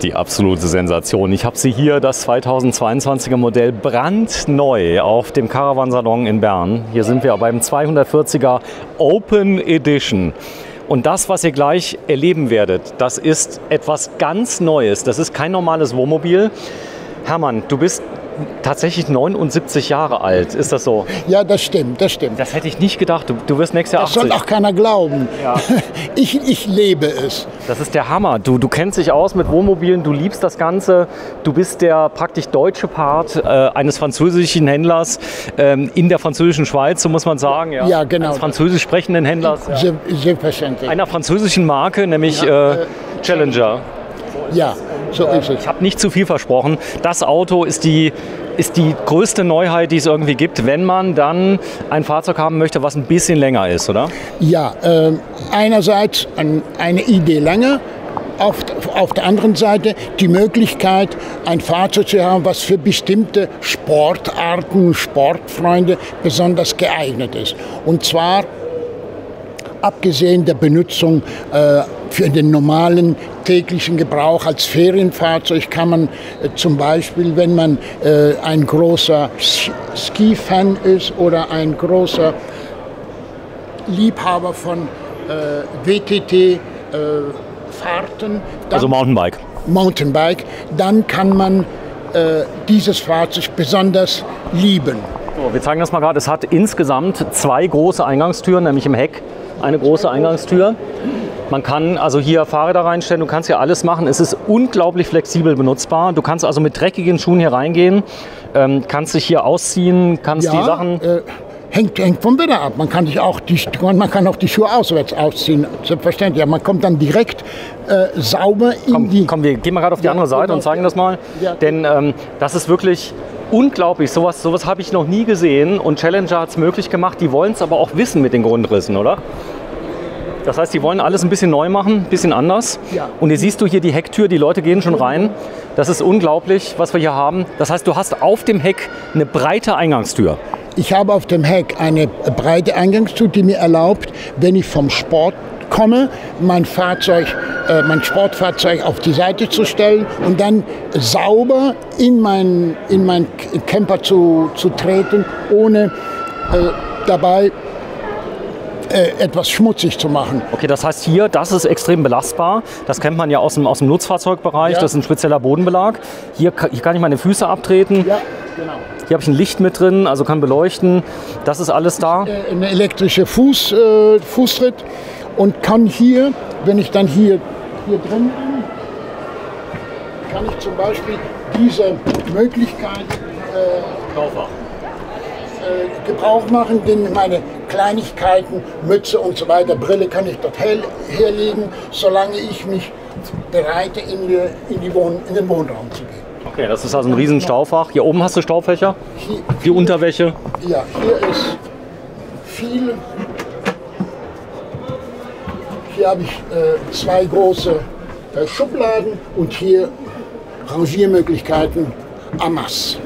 Die absolute Sensation. Ich habe sie hier, das 2022er Modell, brandneu auf dem Caravan-Salon in Bern. Hier sind wir beim 240er Open Edition. Und das, was ihr gleich erleben werdet, das ist etwas ganz Neues. Das ist kein normales Wohnmobil. Hermann, du bist tatsächlich 79 Jahre alt. Ist das so? Ja, das stimmt, das stimmt. Das hätte ich nicht gedacht. Du wirst nächstes Jahr 80. Das soll auch keiner glauben. Ja. Ich lebe es. Das ist der Hammer. Du kennst dich aus mit Wohnmobilen, du liebst das Ganze. Du bist der praktisch deutsche Part eines französischen Händlers in der französischen Schweiz, so muss man sagen. Ja, genau. Eines französisch sprechenden Händlers. Ja. Selbstverständlich. Einer französischen Marke, nämlich Challenger. Ja, so ist es. Ich habe nicht zu viel versprochen. Das Auto ist die größte Neuheit, die es irgendwie gibt, wenn man dann ein Fahrzeug haben möchte, was ein bisschen länger ist, oder? Ja, einerseits eine Idee länger, auf der anderen Seite die Möglichkeit, ein Fahrzeug zu haben, was für bestimmte Sportarten, Sportfreunde besonders geeignet ist. Und zwar abgesehen der Benutzung für den normalen täglichen Gebrauch als Ferienfahrzeug kann man zum Beispiel, wenn man ein großer Ski-Fan ist oder ein großer Liebhaber von WTT-Fahrten, also Mountainbike, dann kann man dieses Fahrzeug besonders lieben. So, wir zeigen das mal gerade. Es hat insgesamt 2 große Eingangstüren, nämlich im Heck eine große Eingangstür. Man kann also hier Fahrräder reinstellen, du kannst hier alles machen. Es ist unglaublich flexibel benutzbar. Du kannst also mit dreckigen Schuhen hier reingehen, kannst dich hier ausziehen, kannst die Sachen... Hängt vom Wetter ab. Man kann auch die Schuhe auswärts ausziehen, selbstverständlich. Ja, man kommt dann direkt sauber in die... Komm, wir gehen mal gerade auf die andere Seite und zeigen das mal. Ja. Denn das ist wirklich unglaublich. Sowas habe ich noch nie gesehen. Und Challenger hat es möglich gemacht. Die wollen es aber auch wissen mit den Grundrissen, oder? Das heißt, die wollen alles ein bisschen neu machen, ein bisschen anders. Ja. Und hier siehst du hier die Hecktür, die Leute gehen schon rein. Das ist unglaublich, was wir hier haben. Das heißt, du hast auf dem Heck eine breite Eingangstür. Ich habe auf dem Heck eine breite Eingangstür, die mir erlaubt, wenn ich vom Sport komme, mein Sportfahrzeug auf die Seite zu stellen und dann sauber in mein Camper zu treten, ohne dabei etwas schmutzig zu machen. Okay, das heißt hier, das ist extrem belastbar. Das kennt man ja aus dem Nutzfahrzeugbereich. Ja. Das ist ein spezieller Bodenbelag. Hier kann ich meine Füße abtreten. Ja, genau. Hier habe ich ein Licht mit drin, also kann beleuchten. Das ist alles da. Eine elektrische Fußtritt und kann hier, wenn ich dann hier drin bin, kann ich zum Beispiel diese Möglichkeit Gebrauch machen, denn meine Kleinigkeiten, Mütze und so weiter, Brille kann ich dort herlegen, solange ich mich bereite, in den Wohnraum zu gehen. Okay, das ist also ein riesen Staufach. Hier oben hast du Staufächer, die Unterwäsche. Ja, hier ist viel. Hier habe ich 2 große Schubladen und hier Rangiermöglichkeiten en masse.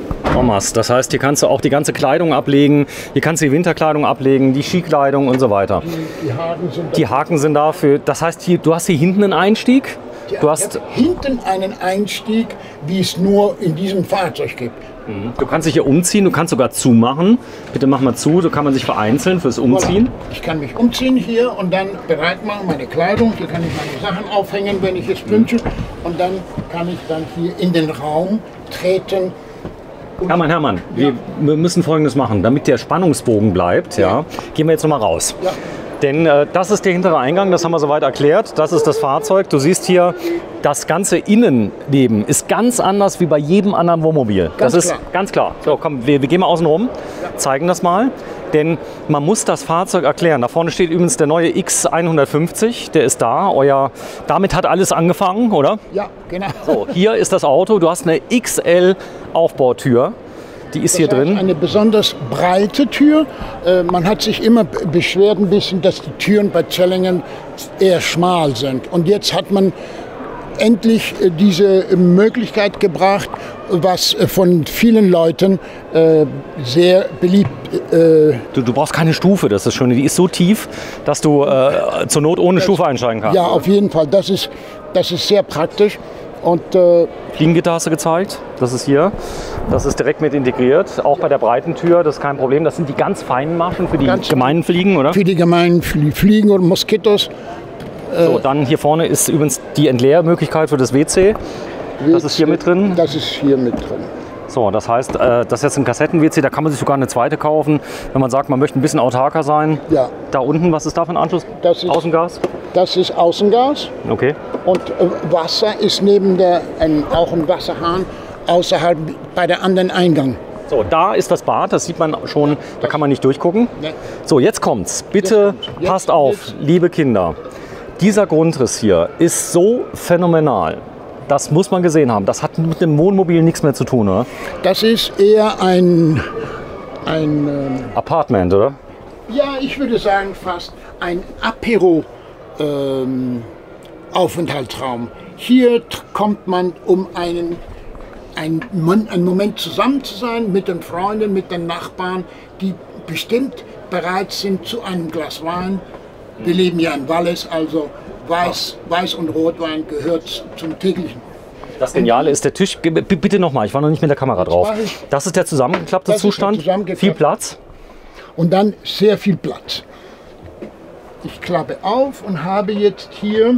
Das heißt, hier kannst du auch die ganze Kleidung ablegen, hier kannst du die Winterkleidung ablegen, die Skikleidung und so weiter. Die Haken sind dafür. Das heißt, du hast hier hinten einen Einstieg. Du hast hinten einen Einstieg, wie es nur in diesem Fahrzeug gibt. Du kannst dich hier umziehen, du kannst sogar zumachen. Bitte mach mal zu, so kann man sich vereinzeln fürs Umziehen. Ich kann mich umziehen hier und dann bereit machen, meine Kleidung. Hier kann ich meine Sachen aufhängen, wenn ich es wünsche. Und dann kann ich dann hier in den Raum treten. Hermann, wir müssen Folgendes machen, damit der Spannungsbogen bleibt. Ja, gehen wir jetzt noch mal raus. Ja. Denn das ist der hintere Eingang, das haben wir soweit erklärt. Das ist das Fahrzeug. Du siehst hier, das ganze Innenleben ist ganz anders wie bei jedem anderen Wohnmobil. Das ist ganz klar. So, komm, wir gehen mal außen rum, zeigen das mal. Denn man muss das Fahrzeug erklären. Da vorne steht übrigens der neue X150, der ist da. Damit hat alles angefangen, oder? Ja, genau. So, hier ist das Auto. Du hast eine XL-Aufbautür. Die ist hier drin. Eine besonders breite Tür. Man hat sich immer beschwert ein bisschen, dass die Türen bei Challenger eher schmal sind. Und jetzt hat man endlich diese Möglichkeit gebracht, was von vielen Leuten sehr beliebt Du brauchst keine Stufe, das ist das Schöne. Die ist so tief, dass du zur Not ohne Stufe einsteigen kannst. Ja, auf jeden Fall. Das ist sehr praktisch. Und Fliegengitter hast du gezeigt, das ist hier. Das ist direkt mit integriert, auch bei der breiten Tür, das ist kein Problem. Das sind die ganz feinen Maschen für die gemeinen Fliegen, oder? für die gemeinen Fliegen und Moskitos. So, dann hier vorne ist übrigens die Entleermöglichkeit für das WC. Das ist hier mit drin. Das ist hier mit drin. So, das heißt, das ist jetzt ein Kassetten-WC, da kann man sich sogar eine zweite kaufen, wenn man sagt, man möchte ein bisschen autarker sein. Ja. Da unten, was ist da für ein Anschluss? Das ist, Außengas? Das ist Außengas. Okay. Und Wasser ist neben auch ein Wasserhahn außerhalb bei der anderen Eingang. So, da ist das Bad, das sieht man schon, da kann man nicht durchgucken. Ja. So, jetzt kommt's. Bitte Jetzt passt auf, liebe Kinder. Dieser Grundriss hier ist so phänomenal. Das muss man gesehen haben. Das hat mit dem Wohnmobil nichts mehr zu tun, oder? Das ist eher ein Apartment, oder? ja, ich würde sagen fast ein Apero-Aufenthaltsraum. Hier kommt man, um einen Moment zusammen zu sein mit den Freunden, mit den Nachbarn, die bestimmt bereit sind zu einem Glas Wein. Wir leben ja in Wallis, also Weiß und Rotwein gehört zum täglichen. Das Geniale ist der Tisch. Bitte nochmal, ich war noch nicht mit der Kamera drauf. Das ist der zusammengeklappte Zustand. Viel Platz. Und dann sehr viel Platz. Ich klappe auf und habe jetzt hier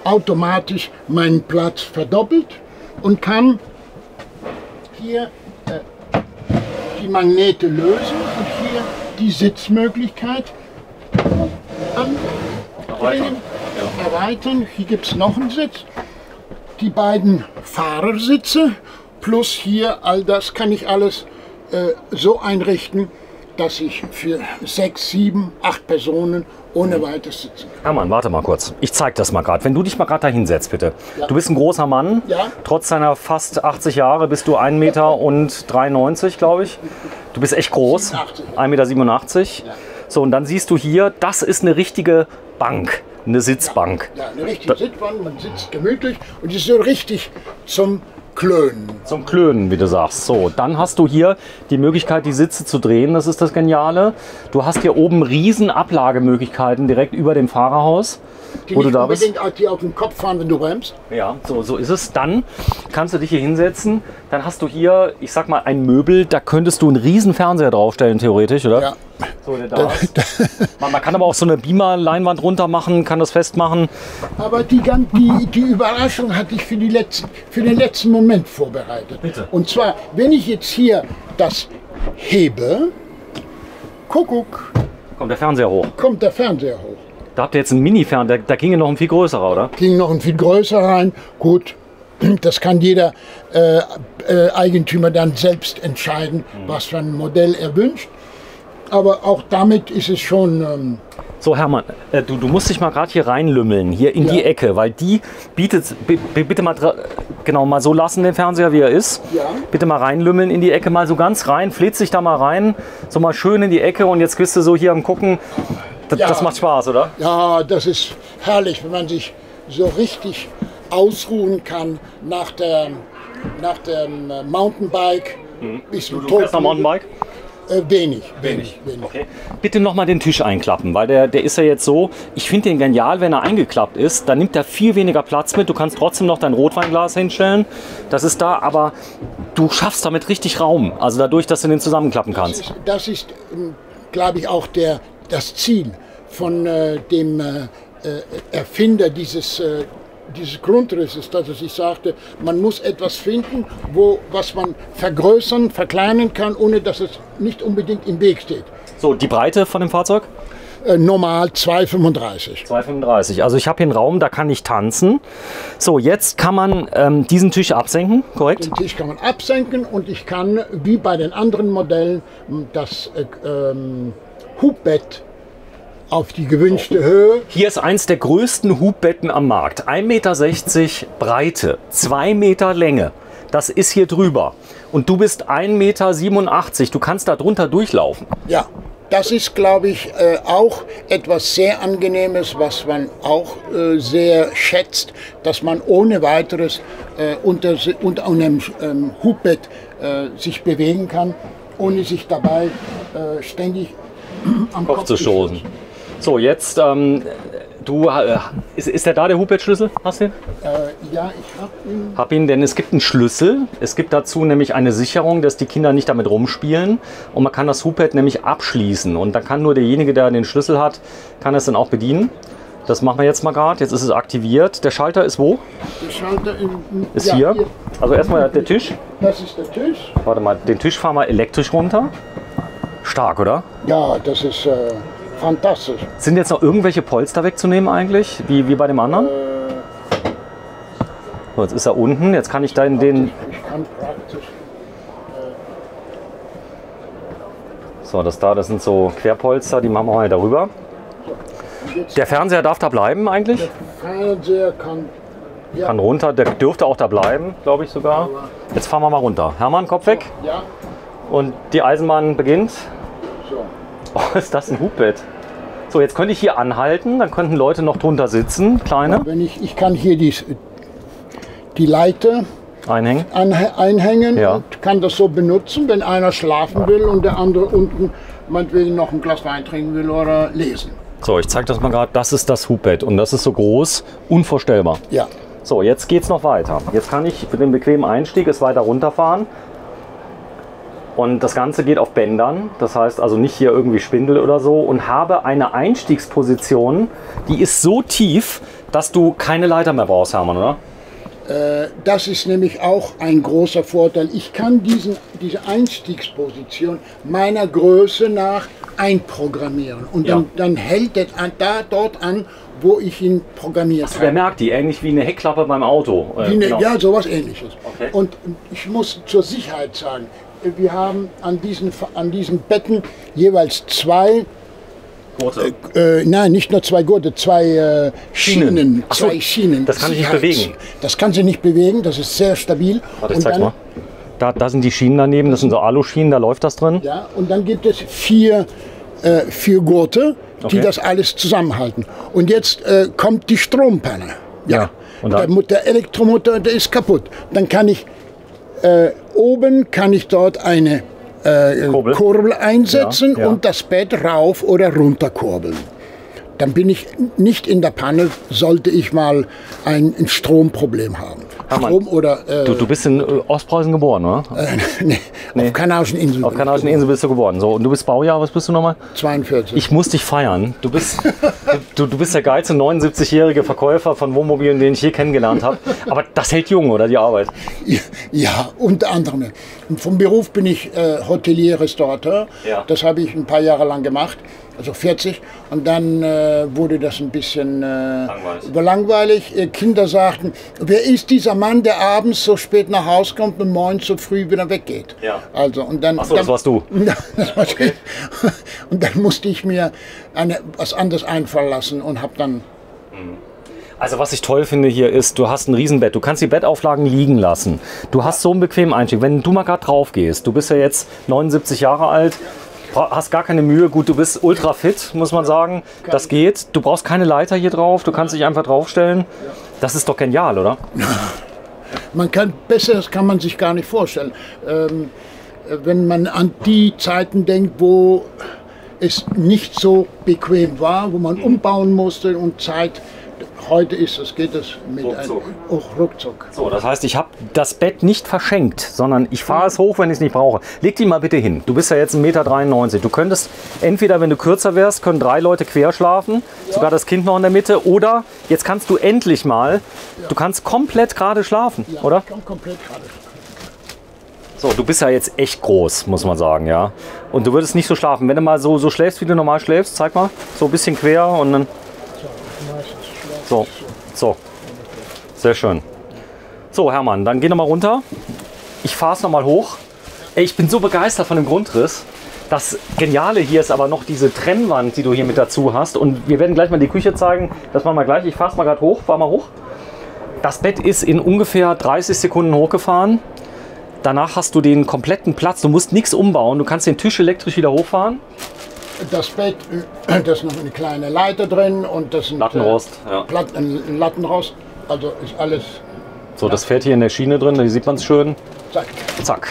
automatisch meinen Platz verdoppelt und kann hier die Magnete lösen und hier die Sitzmöglichkeit erweitern. Hier gibt es noch einen Sitz. Die beiden Fahrersitze plus hier all das kann ich alles so einrichten, dass ich für 6, 7, 8 Personen ohne weiteres sitzen kann. Hermann, warte mal kurz. Ich zeig das mal gerade. Wenn du dich mal gerade da hinsetzt, bitte. Ja. Du bist ein großer Mann. Ja. Trotz deiner fast 80 Jahre bist du 1,93 Meter, glaube ich. Du bist echt groß. 1,87 Meter. Ja. So, und dann siehst du hier, das ist eine richtige Bank. Eine Sitzbank. Ja, eine richtige Sitzbank. Man sitzt gemütlich und ist so richtig zum Klönen. Zum Klönen, wie du sagst. So, dann hast du hier die Möglichkeit, die Sitze zu drehen. Das ist das Geniale. Du hast hier oben riesen Ablagemöglichkeiten direkt über dem Fahrerhaus. Die nicht unbedingt die auf den Kopf fahren, wenn du bremst. Ja, so ist es. Dann kannst du dich hier hinsetzen. Dann hast du hier, ich sag mal, ein Möbel. Da könntest du einen riesen Fernseher draufstellen, theoretisch, oder? Ja. So, der da ist. Man kann aber auch so eine Beamer-Leinwand runter machen, kann das festmachen. Aber die Überraschung hatte ich für den letzten Moment vorbereitet. Bitte. Und zwar, wenn ich jetzt hier das hebe, Kuckuck, Kommt der Fernseher hoch. kommt der Fernseher hoch. Da habt ihr jetzt einen Mini-Fernseher, da ginge noch ein viel größerer, oder? Ging noch ein viel größer rein. Gut, das kann jeder Eigentümer dann selbst entscheiden, was für ein Modell er wünscht. Aber auch damit ist es schon... So, Hermann, du musst dich mal gerade hier reinlümmeln, hier in die Ecke, weil die bietet, bitte mal, genau, mal so lassen den Fernseher, wie er ist. Ja. Bitte mal reinlümmeln in die Ecke, mal so ganz rein, flitz dich da mal rein, so mal schön in die Ecke und jetzt bist du so hier am Gucken. Das macht Spaß, oder? Ja, das ist herrlich, wenn man sich so richtig ausruhen kann nach dem Mountainbike. Du fährst noch Mountainbike? Wenig. Okay. Bitte nochmal den Tisch einklappen, weil der ist ja jetzt so, ich finde den genial, wenn er eingeklappt ist, dann nimmt er viel weniger Platz mit, du kannst trotzdem noch dein Rotweinglas hinstellen, das ist da, aber du schaffst damit richtig Raum, also dadurch, dass du den zusammenklappen kannst. Das ist glaube ich, auch das Ziel von dem Erfinder dieses Grundrisses, dass er sich sagte, man muss etwas finden, was man vergrößern, verkleinern kann, ohne dass es nicht unbedingt im Weg steht. So, die Breite von dem Fahrzeug? Normal 2,35. 2,35. Also ich habe hier einen Raum, da kann ich tanzen. So, jetzt kann man diesen Tisch absenken, korrekt? Den Tisch kann man absenken und ich kann, wie bei den anderen Modellen, das Hubbett auf die gewünschte Höhe. Hier ist eins der größten Hubbetten am Markt. 1,60 Meter Breite, 2 Meter Länge. Das ist hier drüber. Und du bist 1,87 Meter. Du kannst da drunter durchlaufen. Ja, das ist, glaube ich, auch etwas sehr Angenehmes, was man auch sehr schätzt, dass man ohne weiteres unter einem Hubbett sich bewegen kann, ohne sich dabei ständig am Kopf zu stoßen. So, jetzt ist der da, der Hubbett-Schlüssel? Hast du den? Ja, ich habe ihn. Hab ihn, denn es gibt einen Schlüssel. Es gibt dazu nämlich eine Sicherung, dass die Kinder nicht damit rumspielen. Und man kann das Hubbett nämlich abschließen. Und dann kann nur derjenige, der den Schlüssel hat, kann es dann auch bedienen. Das machen wir jetzt mal gerade. Jetzt ist es aktiviert. Der Schalter ist wo? Der Schalter ist hier. Also erstmal der Tisch. Das ist der Tisch. Warte mal, den Tisch fahren wir elektrisch runter. Stark, oder? Ja, das ist fantastisch. Sind jetzt noch irgendwelche Polster wegzunehmen eigentlich? Wie bei dem anderen? So, jetzt ist er unten. Jetzt kann ich da in den... Ich kann praktisch... So, das sind so Querpolster, die machen wir mal darüber. Der Fernseher darf da bleiben eigentlich? Der Fernseher kann... Ja. Kann runter, der dürfte auch da bleiben, glaube ich sogar. Jetzt fahren wir mal runter. Hermann, Kopf weg. Ja. Und die Eisenbahn beginnt. So. Oh, ist das ein Hubbett? So, jetzt könnte ich hier anhalten, dann könnten Leute noch drunter sitzen, kleine. Wenn ich kann hier die Leiter Einhängen. einhängen Ja. und kann das so benutzen, wenn einer schlafen will und der andere unten meinetwegen noch ein Glas Wein trinken will oder lesen. So, ich zeige das mal gerade. Das ist das Hubbett und das ist so groß, unvorstellbar. Ja. So, jetzt geht es noch weiter. Jetzt kann ich mit dem bequemen Einstieg es weiter runterfahren. Und das Ganze geht auf Bändern, das heißt also nicht hier irgendwie Spindel oder so, und habe eine Einstiegsposition, die ist so tief, dass du keine Leiter mehr brauchst, Hermann, oder? Das ist nämlich auch ein großer Vorteil. Ich kann diese Einstiegsposition meiner Größe nach einprogrammieren. Und dann hält er dort an, wo ich ihn programmiert habe. Wer merkt die? Ähnlich wie eine Heckklappe beim Auto. Genau. Ja, sowas Ähnliches. Okay. Und ich muss zur Sicherheit sagen, wir haben an diesen Betten jeweils zwei Gurte. Nein, nicht nur zwei Gurte, zwei Schienen. Ach so, zwei Schienen. das kann ich nicht bewegen. Das kann sie nicht bewegen, das ist sehr stabil. Warte, ich zeig's mal. Da sind die Schienen daneben, das sind so Aluschienen, da läuft das drin. Ja, und dann gibt es vier Gurte, die das alles zusammenhalten. Und jetzt kommt die Strompanne. Ja. Und dann? Der Elektromotor, der ist kaputt. Dann kann ich oben dort eine Kurbel einsetzen und das Bett rauf oder runter kurbeln. Dann bin ich nicht in der Panne, sollte ich mal ein Stromproblem haben. Strom oder, du bist in Ostpreußen geboren, oder? Nee, auf Kanarischen Inseln. Auf Kanarischen Inseln bist du geboren. So, und du bist Baujahr, was bist du nochmal? 42. Ich muss dich feiern. Du bist der geilste 79-jährige Verkäufer von Wohnmobilen, den ich je kennengelernt habe. Aber das hält jung, oder die Arbeit? Ja, unter anderem. Vom Beruf bin ich Hotelier, Restaurateur. Ja. Das habe ich ein paar Jahre lang gemacht. Also 40, und dann wurde das ein bisschen langweilig. Kinder sagten, wer ist dieser Mann, der abends so spät nach Hause kommt und morgens so früh wieder weggeht? Ja. Also, und dann, Achso, das warst du. Okay. Und dann musste ich mir was anderes einfallen lassen und habe dann... Also was ich toll finde hier ist, du hast ein Riesenbett, du kannst die Bettauflagen liegen lassen. Du hast so einen bequemen Einstieg. Wenn du mal gerade drauf gehst, du bist ja jetzt 79 Jahre alt, hast gar keine Mühe, gut, du bist ultra fit, muss man sagen. Das geht. Du brauchst keine Leiter hier drauf, du kannst dich einfach draufstellen. Das ist doch genial, oder? Besseres kann man sich gar nicht vorstellen. Wenn man an die Zeiten denkt, wo es nicht so bequem war, wo man umbauen musste und Zeit. Heute geht es mit ruckzuck. So, das heißt, ich habe das Bett nicht verschenkt, sondern ich fahre es hoch, wenn ich es nicht brauche. Leg die mal bitte hin. Du bist ja jetzt 1,93 Meter. Du könntest entweder, wenn du kürzer wärst, können 3 Leute quer schlafen, sogar das Kind noch in der Mitte. Oder jetzt kannst du endlich mal, du kannst komplett gerade schlafen, oder? Ich kann komplett gerade schlafen. So, du bist ja jetzt echt groß, muss man sagen, ja. Und du würdest nicht so schlafen. Wenn du mal so schläfst, wie du normal schläfst, zeig mal, so ein bisschen quer und dann... So, sehr schön. So, Hermann, dann geh noch mal runter. Ich fahre es noch mal hoch. Ey, ich bin so begeistert von dem Grundriss. Das Geniale hier ist aber noch diese Trennwand, die du hier mit dazu hast. Und wir werden gleich mal die Küche zeigen. Das machen wir gleich. Ich fahre es mal gerade hoch. Fahr mal hoch. Das Bett ist in ungefähr 30 Sekunden hochgefahren. Danach hast du den kompletten Platz. Du musst nichts umbauen. Du kannst den Tisch elektrisch wieder Das Bett, da ist noch eine kleine Leiter drin und das sind Lattenrost, ein Lattenrost, also ist alles... So, das fährt hier in der Schiene drin, hier sieht man es schön. Zack. Zack.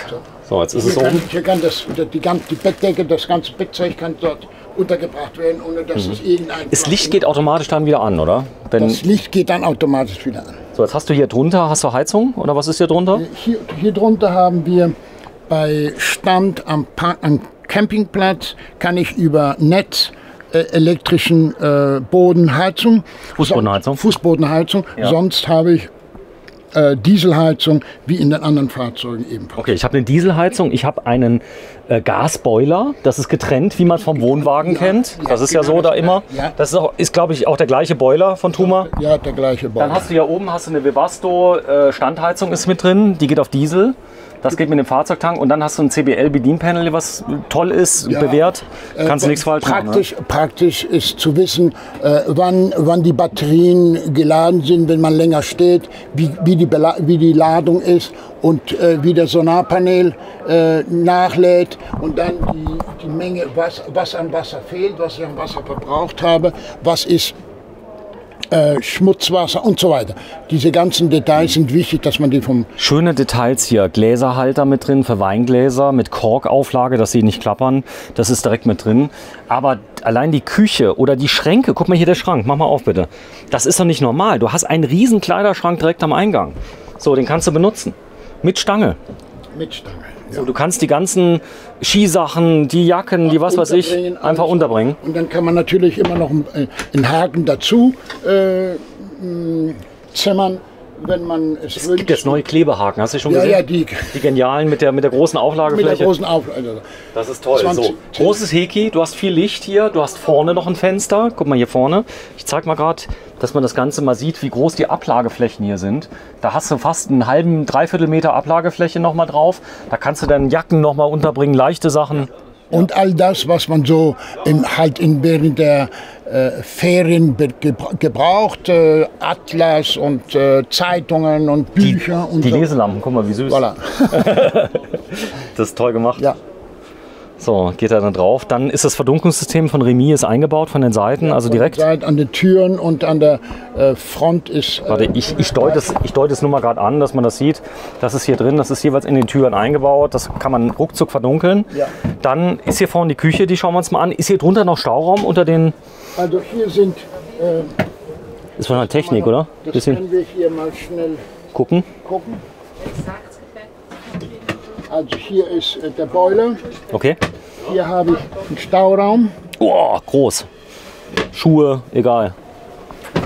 So, jetzt ist es oben. Hier kann die Bettdecke, das ganze Bettzeug kann dort untergebracht werden, ohne dass es irgendein... Das Licht geht automatisch dann wieder an, oder? Das Licht geht dann automatisch wieder an. So, jetzt hast du hier drunter, hast du Heizung oder was ist hier drunter? Hier drunter haben wir bei Stand am Campingplatz, kann ich über Netz elektrischen Bodenheizung. Fußbodenheizung. Ja. Sonst habe ich Dieselheizung wie in den anderen Fahrzeugen ebenfalls. Okay, ich habe eine Dieselheizung, ich habe einen Gasboiler, das ist getrennt, wie man es vom Wohnwagen kennt. Das ist ja so da immer. Ja. Das ist glaube ich, auch der gleiche Boiler von Thuma. Ja, der gleiche Boiler. Dann hast du hier oben eine Webasto Standheizung ist mit drin, die geht auf Diesel. Das geht mit dem Fahrzeugtank und dann hast du ein CBL-Bedienpanel, was toll ist, bewährt. Kannst du nichts falsch machen. Ne? Praktisch ist zu wissen, wann die Batterien geladen sind, wenn man länger steht, wie die Ladung ist und wie der Sonarpanel nachlädt und dann die Menge, was an Wasser fehlt, was ich an Wasser verbraucht habe, was ist Schmutzwasser und so weiter. Diese ganzen Details sind wichtig, dass man die vom... Schöne Details hier. Gläserhalter mit drin für Weingläser mit Korkauflage, dass sie nicht klappern. Das ist direkt mit drin. Aber allein die Küche oder die Schränke, guck mal hier der Schrank, mach mal auf bitte. Das ist doch nicht normal. Du hast einen riesen Kleiderschrank direkt am Eingang. So, den kannst du benutzen. Mit Stange. Mit Stange. Ja. So, du kannst die ganzen Skisachen, die Jacken, die was weiß ich, einfach unterbringen. Und dann kann man natürlich immer noch einen Haken dazu zimmern, wenn man es wünscht. Es gibt jetzt neue Klebehaken, hast du schon gesehen? Ja, die genialen mit der großen Auflagefläche. Mit der großen Auflage. Das ist toll. So, großes Heki, du hast viel Licht hier, du hast vorne noch ein Fenster. Guck mal hier vorne. Ich zeig mal gerade, dass man das Ganze mal sieht, wie groß die Ablageflächen hier sind. Da hast du fast einen halben, dreiviertel Meter Ablagefläche noch mal drauf. Da kannst du dann Jacken noch mal unterbringen, leichte Sachen. Und all das, was man so während der Ferien gebraucht, Atlas und Zeitungen und Bücher. Die Leselampen, guck mal, wie süß. Voilà. Das ist toll gemacht. Ja. So, geht er dann drauf. Dann ist das Verdunklungssystem von Remy ist eingebaut von den Seiten, ja, also direkt. An den Türen und an der Front ist... Warte, ich deute es nur mal gerade an, dass man das sieht. Das ist hier drin, das ist jeweils in den Türen eingebaut. Das kann man ruckzuck verdunkeln. Ja. Dann ist hier vorne die Küche, die schauen wir uns mal an. Ist hier drunter noch Stauraum unter den... Also hier sind... ist von der Technik, oder? Das können wir hier mal schnell gucken. Also hier ist der Boiler. Okay. Hier habe ich einen Stauraum. Oh, groß. Schuhe, egal.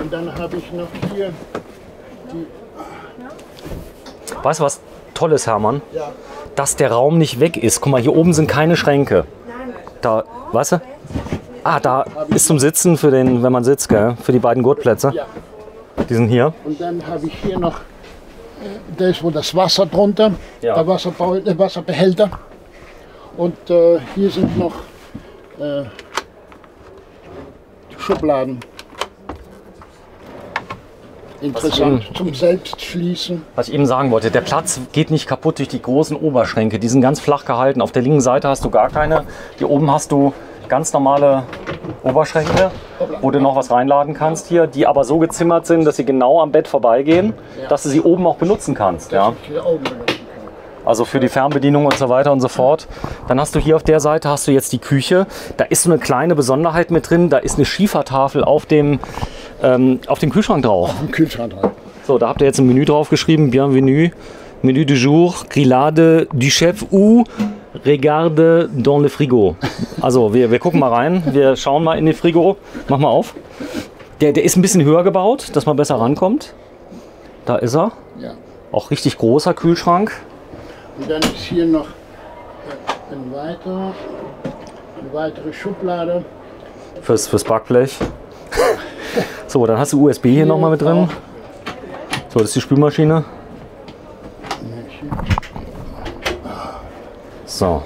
Und dann habe ich noch hier die... Weißt du was Tolles, Hermann? Ja. Dass der Raum nicht weg ist. Guck mal, hier oben sind keine Schränke. Da, weißt du? Ah, da ist zum Sitzen für den, wenn man sitzt, gell? Für die beiden Gurtplätze. Ja. Die sind hier. Und dann habe ich hier noch, da ist wohl das Wasser drunter, ja. Der Wasserbehälter. Und hier sind noch Schubladen. Interessant zum Selbstschließen. Was ich eben sagen wollte, der Platz geht nicht kaputt durch die großen Oberschränke. Die sind ganz flach gehalten. Auf der linken Seite hast du gar keine. Hier oben hast du ganz normale Oberschränke, wo du noch was reinladen kannst hier, die aber so gezimmert sind, dass sie genau am Bett vorbeigehen, dass du sie oben auch benutzen kannst. Ja. Also für die Fernbedienung und so weiter und so fort. Dann hast du hier auf der Seite hast du jetzt die Küche. Da ist so eine kleine Besonderheit mit drin. Da ist eine Schiefertafel auf dem Kühlschrank drauf. Auf dem Kühlschrank drauf. So, da habt ihr jetzt ein Menü drauf geschrieben. Bienvenue, Menü du jour, Grillade du chef ou Regarde dans le frigo. Also wir gucken mal rein. Wir schauen mal in den Frigo. Mach mal auf. Der ist ein bisschen höher gebaut, dass man besser rankommt. Da ist er. Ja. Auch richtig großer Kühlschrank. Und dann ist hier noch eine weitere Schublade. Fürs Backblech. So, dann hast du USB hier nochmal mit drin. So, das ist die Spülmaschine. So,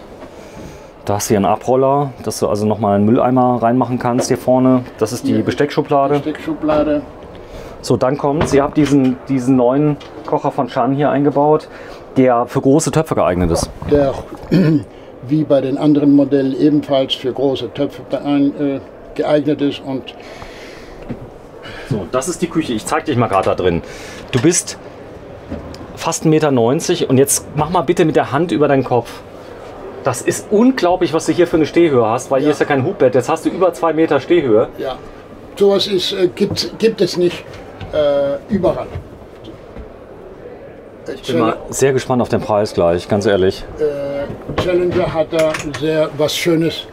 da hast du hier einen Abroller, dass du also nochmal einen Mülleimer reinmachen kannst hier vorne. Das ist die Besteckschublade. Besteckschublade. So, dann kommt, ihr habt diesen neuen Kocher von Chan hier eingebaut, der für große Töpfe geeignet ist. Der wie bei den anderen Modellen ebenfalls für große Töpfe geeignet ist. Und so, das ist die Küche. Ich zeig dich mal gerade da drin. Du bist fast 1,90 Meter und jetzt mach mal bitte mit der Hand über deinen Kopf. Das ist unglaublich, was du hier für eine Stehhöhe hast, weil hier ist ja kein Hubbett. Jetzt hast du über 2 Meter Stehhöhe. Ja, sowas gibt es nicht überall. Ich bin mal sehr gespannt auf den Preis gleich, ganz ehrlich. Challenger hat da was Schönes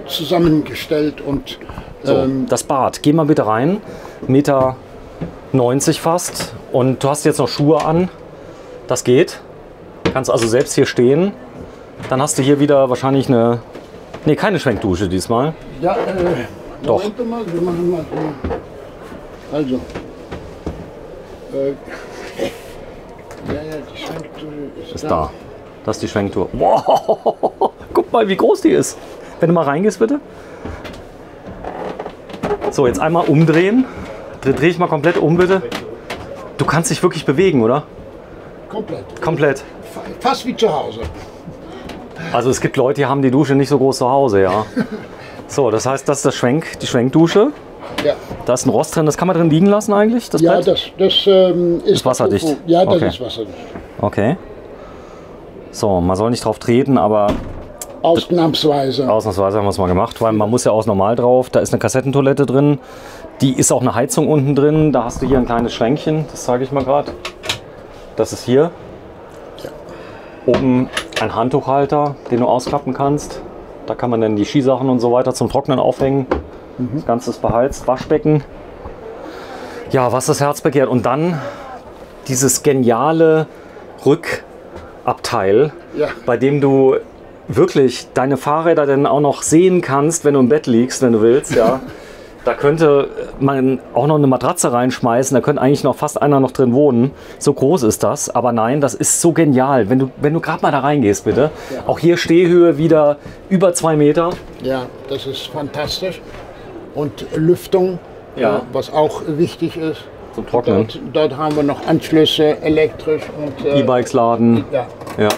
zusammengestellt und so, das Bad, geh mal bitte rein, 1,90 Meter fast, und du hast jetzt noch Schuhe an, das geht, kannst also selbst hier stehen, dann hast du hier wieder wahrscheinlich keine Schwenkdusche diesmal. Ja, doch. Mal, wir machen mal so. Also, die Schwenkdusche ist da. Das ist die Schwenktour. Wow, guck mal, wie groß die ist. Wenn du mal reingehst, bitte. So, jetzt einmal umdrehen. Dreh ich mal komplett um, bitte. Du kannst dich wirklich bewegen, oder? Komplett. Fast wie zu Hause. Also es gibt Leute, die haben die Dusche nicht so groß zu Hause, ja. So, das heißt, das ist die Schwenkdusche. Ja. Da ist ein Rost drin, das kann man drin liegen lassen eigentlich? Das ja, Brett? das ist wasserdicht. Ja, das ist wasserdicht. Okay. So, man soll nicht drauf treten, aber... Ausnahmsweise. Ausnahmsweise haben wir es mal gemacht, weil man muss ja auch normal drauf. Da ist eine Kassettentoilette drin. Die ist auch eine Heizung unten drin. Da hast du hier ein kleines Schränkchen. Das zeige ich mal gerade. Das ist hier. Ja. Oben ein Handtuchhalter, den du ausklappen kannst. Da kann man dann die Skisachen und so weiter zum Trocknen aufhängen. Das Ganze ist beheizt. Waschbecken. Ja, was das Herz begehrt. Und dann dieses geniale Rückabteil, bei dem du wirklich deine Fahrräder dann auch noch sehen kannst, wenn du im Bett liegst, wenn du willst. Ja. Da könnte man auch noch eine Matratze reinschmeißen, da könnte eigentlich noch fast einer noch drin wohnen. So groß ist das, aber nein, das ist so genial. Wenn du gerade mal da reingehst, bitte. Ja. Auch hier Stehhöhe wieder über 2 Meter. Ja, das ist fantastisch. Und Lüftung, was auch wichtig ist. Zum Trocknen. Dort haben wir noch Anschlüsse, elektrisch und E-Bikes laden. Ja.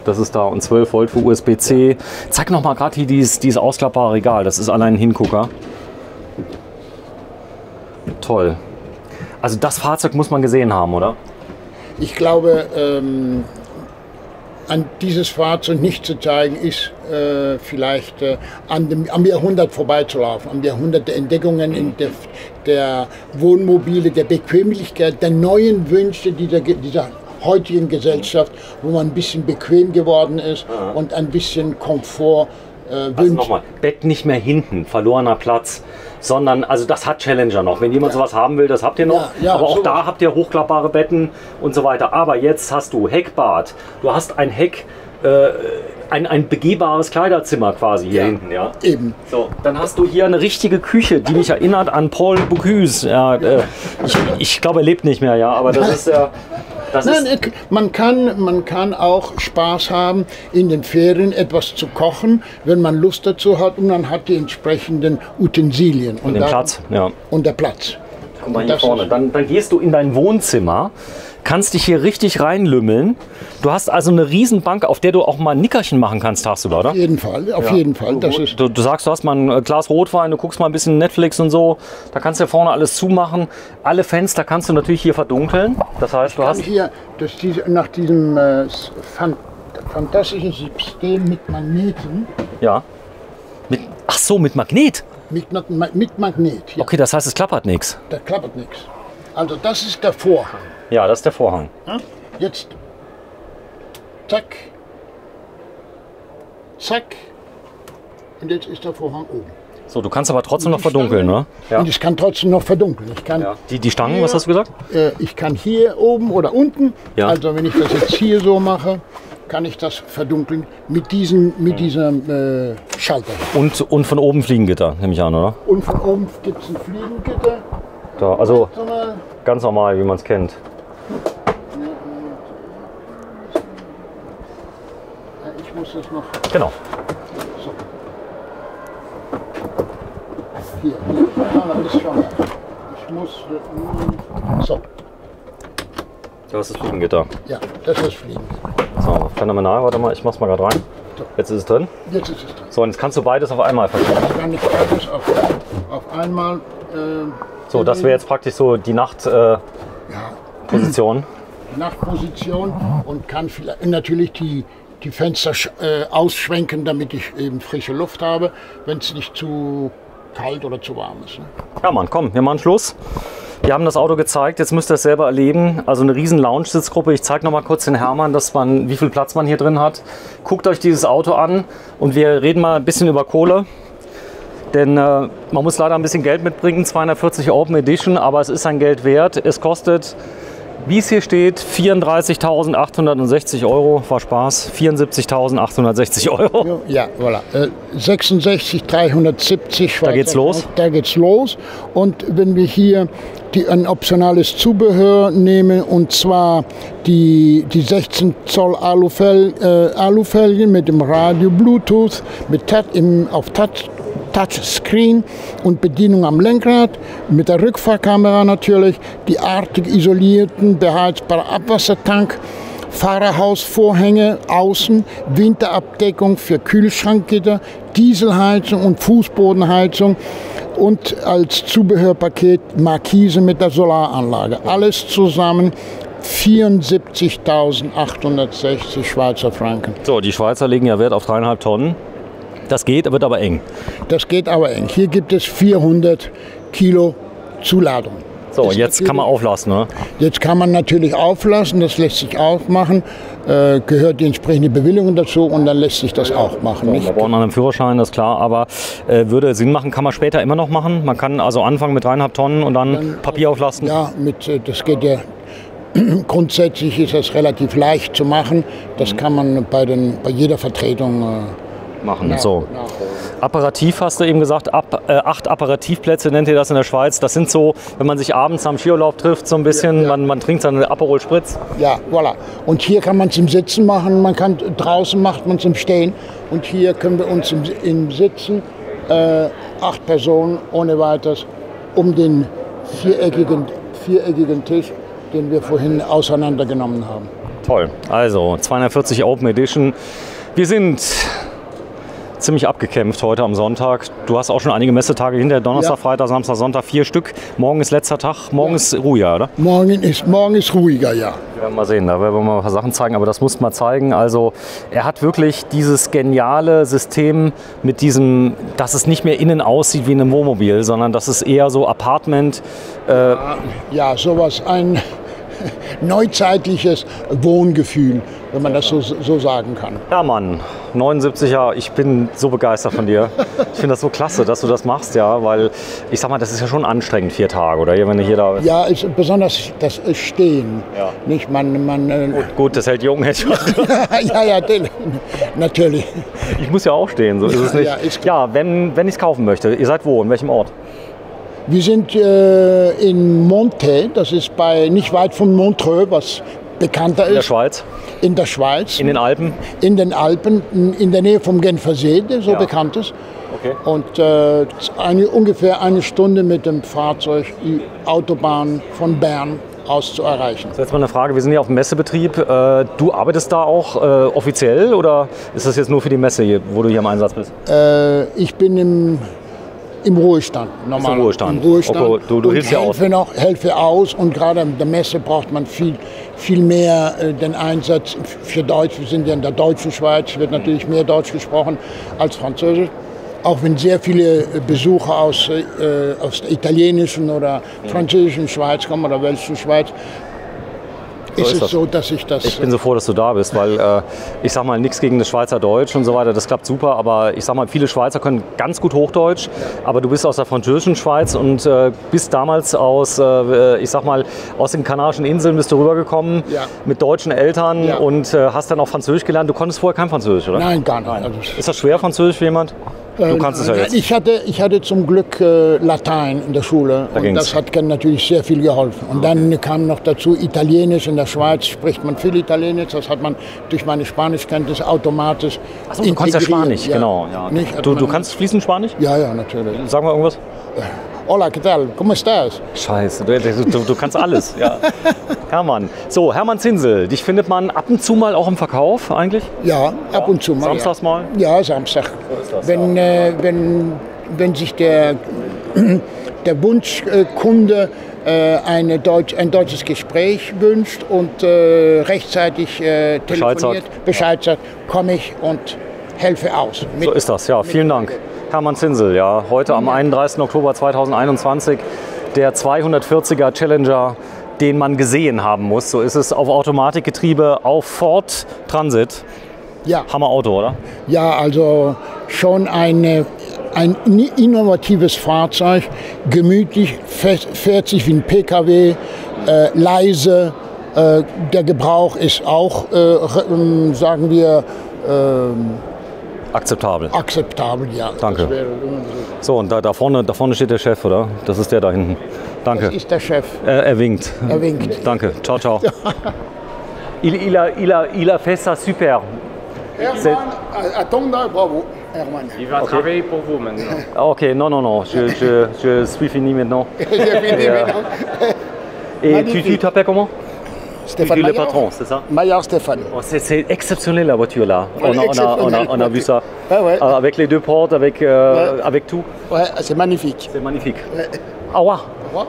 Das ist da, und 12 Volt für USB-C. Zeig noch mal gerade hier dieses ausklappbare Regal. Das ist allein ein Hingucker. Toll. Also das Fahrzeug muss man gesehen haben, oder? Ich glaube, an dieses Fahrzeug nicht zu zeigen, ist vielleicht am Jahrhundert vorbeizulaufen. Am Jahrhundert der Entdeckungen in der Wohnmobile, der Bequemlichkeit, der neuen Wünsche dieser heutigen Gesellschaft, wo man ein bisschen bequem geworden ist und ein bisschen Komfort also nochmal, Bett nicht mehr hinten, verlorener Platz, sondern, also das hat Challenger noch. Wenn jemand sowas haben will, das habt ihr noch. Aber auch da habt ihr hochklappbare Betten und so weiter. Aber jetzt hast du Heckbad, du hast ein Heck, ein begehbares Kleiderzimmer quasi hier hinten, ja? Eben. So, dann hast du hier eine richtige Küche, die mich erinnert an Paul Bocuse. Ja, ich glaube, er lebt nicht mehr, ja, aber das ist ja... Man kann auch Spaß haben, in den Ferien etwas zu kochen, wenn man Lust dazu hat, und man hat die entsprechenden Utensilien. Und den Platz, ja. Und der Platz. Guck mal hier vorne. Dann gehst du in dein Wohnzimmer, kannst dich hier richtig reinlümmeln. Du hast also eine Riesenbank, auf der du auch mal ein Nickerchen machen kannst tagsüber, oder? Auf jeden Fall, auf jeden Fall. Du sagst, du hast mal ein Glas Rotwein, du guckst mal ein bisschen Netflix und so. Da kannst du ja vorne alles zumachen. Alle Fenster kannst du natürlich hier verdunkeln. Das heißt, du hast... Hier, nach diesem fantastischen System mit Magneten. Ja. Ach so, mit Magnet? Mit Magnet, ja. Okay, das heißt, es klappert nichts. Da klappert nichts. Also das ist der Vorhang. Ja, das ist der Vorhang. Ja? Jetzt, zack, zack, und jetzt ist der Vorhang oben. So, du kannst aber trotzdem noch verdunkeln, ne? Ja. Und ich kann trotzdem noch verdunkeln. Ich kann die Stangen, hier, was hast du gesagt? Ich kann hier oben oder unten, also wenn ich das jetzt hier so mache, kann ich das verdunkeln mit diesem Schalter. Und von oben Fliegengitter, nehme ich an, oder? Und von oben gibt es ein Fliegengitter. Da, also ganz normal, wie man es kennt. Ich muss das noch... Genau. So. Hier, das ist schon. Ich muss... So. Das ist das Fliegengitter. Ja, das ist das Fliegengitter. So, phänomenal. Warte mal, ich mach's mal gerade rein. Jetzt ist es drin. Jetzt ist es drin. So, und jetzt kannst du beides auf einmal verschieben. Ich kann nicht beides auf einmal... so, das wäre jetzt praktisch so die Nachtposition. Nachtposition und kann vielleicht natürlich die Fenster ausschwenken, damit ich eben frische Luft habe, wenn es nicht zu kalt oder zu warm ist. Ne? Hermann, komm, wir machen Schluss. Wir haben das Auto gezeigt, jetzt müsst ihr es selber erleben. Also eine riesen Lounge-Sitzgruppe. Ich zeige noch mal kurz den Hermann, wie viel Platz man hier drin hat. Guckt euch dieses Auto an und wir reden mal ein bisschen über Kohle. Denn man muss leider ein bisschen Geld mitbringen, 240 Open Edition, aber es ist sein Geld wert. Es kostet, wie es hier steht, 34.860 €. War Spaß, 74.860 €. Ja, voilà. 66.370. Da geht's los. Da geht's los. Und wenn wir hier ein optionales Zubehör nehmen, und zwar die 16 Zoll Alufelgen mit dem Radio Bluetooth, auf Touchscreen und Bedienung am Lenkrad, mit der Rückfahrkamera natürlich, die artig isolierten, beheizbare Abwassertank, Fahrerhausvorhänge außen, Winterabdeckung für Kühlschrankgitter, Dieselheizung und Fußbodenheizung und als Zubehörpaket Markise mit der Solaranlage. Alles zusammen 74.860 Schweizer Franken. So, die Schweizer legen ja Wert auf 3,5 Tonnen. Das geht, wird aber eng. Das geht aber eng. Hier gibt es 400 Kilo Zuladung. So, jetzt kann man auflassen, ne? Jetzt kann man natürlich auflassen, das lässt sich auch machen. Gehört die entsprechende Bewilligung dazu und dann lässt sich das auch machen. Wir brauchen einen Führerschein, das ist klar, aber würde Sinn machen, kann man später immer noch machen. Man kann also anfangen mit 3,5 Tonnen und dann Papier auflassen. Ja, das geht ja. Grundsätzlich ist das relativ leicht zu machen. Das kann man bei jeder Vertretung machen. So. Apparativ hast du eben gesagt, 8 Apparativplätze nennt ihr das in der Schweiz. Das sind so, wenn man sich abends am Skiurlaub trifft, so ein bisschen, man trinkt seinen Aperol Spritz. Ja, voilà. Und hier kann man es im Sitzen machen, draußen macht man es im Stehen. Und hier können wir uns im Sitzen, 8 Personen ohne weiteres, um den viereckigen Tisch, den wir vorhin auseinandergenommen haben. Toll, also 240 Open Edition. Wir sind ziemlich abgekämpft heute am Sonntag. Du hast auch schon einige Messetage hinter, Donnerstag, Freitag, Samstag, Sonntag, 4 Stück. Morgen ist letzter Tag, morgen ist ruhiger, oder? Morgen ist ruhiger, ja. Wir werden mal sehen, da werden wir mal ein paar Sachen zeigen, aber das muss man zeigen. Also er hat wirklich dieses geniale System mit diesem, dass es nicht mehr innen aussieht wie ein Wohnmobil, sondern dass es eher so Apartment. Ja, sowas, ein neuzeitliches Wohngefühl, wenn man das so sagen kann. Ja, Mann, 79er, ich bin so begeistert von dir. Ich finde das so klasse, dass du das machst, ja, weil ich sag mal, das ist ja schon anstrengend, 4 Tage, oder? Wenn du hier da bist. Ja, besonders das Stehen. Ja. Nicht, gut, das hält jung, hätte ich ja, natürlich. Ich muss ja auch stehen, so ist es nicht. Ja, wenn ich es kaufen möchte, ihr seid wo, in welchem Ort? Wir sind in Montet, das ist nicht weit von Montreux, was bekannter ist. In der Schweiz? In der Schweiz. In den Alpen? In den Alpen, in der Nähe vom Genfersee, der so bekannt ist. Okay. Und ungefähr eine Stunde mit dem Fahrzeug die Autobahn von Bern aus zu erreichen. Das ist jetzt mal eine Frage, wir sind hier auf dem Messebetrieb. Du arbeitest da auch offiziell oder ist das jetzt nur für die Messe, hier, wo du hier im Einsatz bist? Ich bin im Ruhestand, normal. Im Ruhestand. Okay, du hilfst ja aus. Helfe aus und gerade an der Messe braucht man viel mehr den Einsatz für Deutsch. Wir sind ja in der deutschen Schweiz, wird natürlich mehr Deutsch gesprochen als Französisch. Auch wenn sehr viele Besucher aus der italienischen oder französischen Schweiz kommen oder welchen Schweiz, ist es so, dass ich das... Ich bin so froh, dass du da bist, weil ich sag mal, nichts gegen das Schweizerdeutsch und so weiter, das klappt super, aber ich sag mal, viele Schweizer können ganz gut Hochdeutsch, aber du bist aus der französischen Schweiz und bist damals aus den Kanarischen Inseln bist du rübergekommen mit deutschen Eltern und hast dann auch Französisch gelernt. Du konntest vorher kein Französisch, oder? Nein, gar nicht. Also, ist das schwer, Französisch für jemand? Du kannst es ja jetzt. Ich hatte zum Glück Latein in der Schule und das hat natürlich sehr viel geholfen. Und dann kam noch dazu Italienisch. In der Schweiz spricht man viel Italienisch. Das hat man durch meine Spanischkenntnisse automatisch Achso, du kannst ja Spanisch, genau. Ja. Du kannst fließend Spanisch? Ja, natürlich. Sag mal irgendwas. Hola, ¿qué tal? ¿Cómo estás? Scheiße, du kannst alles. Ja. Hermann. So, Hermann Zinsel, dich findet man ab und zu mal auch im Verkauf eigentlich? Ja, ab und zu mal. Samstags mal? Ja, Samstag. So ist das, wenn sich der der Wunschkunde ein deutsches Gespräch wünscht und rechtzeitig telefoniert, Bescheid sagt, komme ich und helfe aus. So ist das, ja. Vielen Dank. Hermann Zinsel, ja, heute am 31. Oktober 2021, der 240er Challenger, den man gesehen haben muss. So ist es, auf Automatikgetriebe, auf Ford Transit. Ja. Hammerauto, oder? Ja, also schon ein innovatives Fahrzeug, gemütlich, fährt sich wie ein PKW, leise. Der Gebrauch ist auch, sagen wir, akzeptabel. Akzeptabel, ja. Danke. So, und da vorne steht der Chef, oder? Das ist der da hinten. Danke. Das ist der Chef. Er winkt. Er winkt. Danke. Ciao, ciao. il a fait ça super. Hermann, attends, bravo, Hermann. Il va travailler pour vous maintenant. Ok, non. Je suis fini maintenant. Et tu t'appelles comment? Stéphane le patron, c'est ça? Maillard Stéphane. Oh, c'est exceptionnel la voiture là. On a vu ça. Ouais. Avec les 2 portes, avec tout. Ouais, c'est magnifique. C'est magnifique. Au revoir. Au revoir.